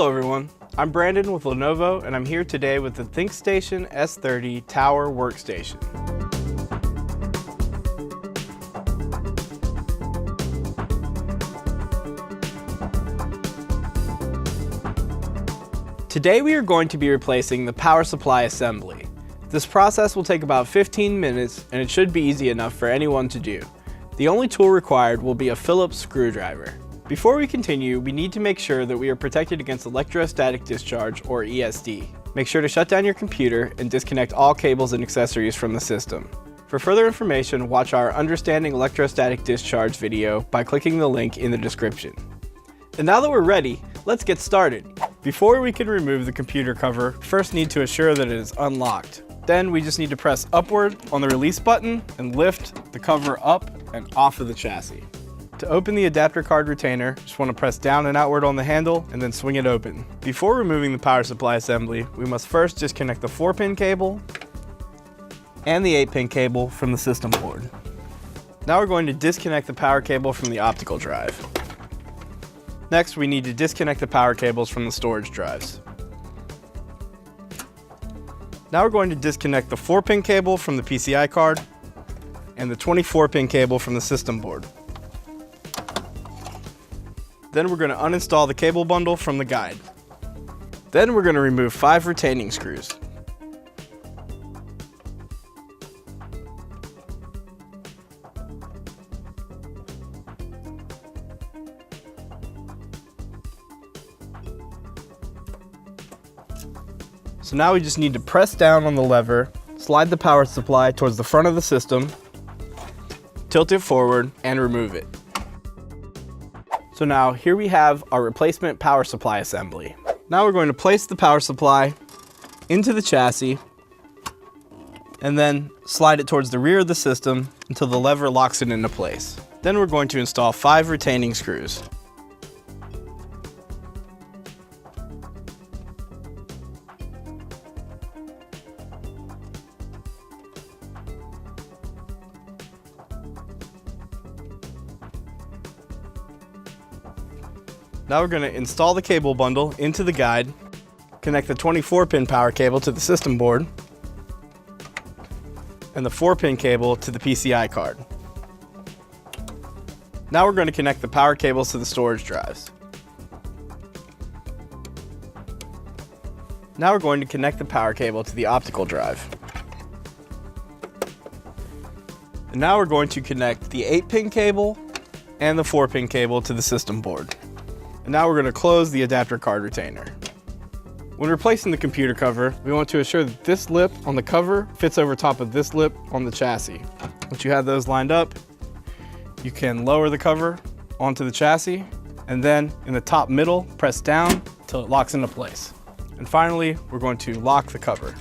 Hello everyone, I'm Brandon with Lenovo and I'm here today with the ThinkStation S30 Tower Workstation. Today we are going to be replacing the power supply assembly. This process will take about 15 minutes and it should be easy enough for anyone to do. The only tool required will be a Phillips screwdriver. Before we continue, we need to make sure that we are protected against electrostatic discharge, or ESD. Make sure to shut down your computer and disconnect all cables and accessories from the system. For further information, watch our Understanding Electrostatic Discharge video by clicking the link in the description. And now that we're ready, let's get started. Before we can remove the computer cover, we first need to assure that it is unlocked. Then we just need to press upward on the release button and lift the cover up and off of the chassis. To open the adapter card retainer, just want to press down and outward on the handle and then swing it open. Before removing the power supply assembly, we must first disconnect the 4-pin cable and the 8-pin cable from the system board. Now we're going to disconnect the power cable from the optical drive. Next, we need to disconnect the power cables from the storage drives. Now we're going to disconnect the 4-pin cable from the PCI card and the 24-pin cable from the system board. Then we're going to uninstall the cable bundle from the guide. Then we're going to remove 5 retaining screws. So now we just need to press down on the lever, slide the power supply towards the front of the system, tilt it forward, and remove it. So now here we have our replacement power supply assembly. Now we're going to place the power supply into the chassis and then slide it towards the rear of the system until the lever locks it into place. Then we're going to install 5 retaining screws. Now we're going to install the cable bundle into the guide, connect the 24-pin power cable to the system board, and the 4-pin cable to the PCI card. Now we're going to connect the power cables to the storage drives. Now we're going to connect the power cable to the optical drive. And now we're going to connect the 8-pin cable and the 4-pin cable to the system board. And now we're going to close the adapter card retainer. When replacing the computer cover, we want to assure that this lip on the cover fits over top of this lip on the chassis. Once you have those lined up, you can lower the cover onto the chassis, and then in the top middle, press down until it locks into place. And finally, we're going to lock the cover.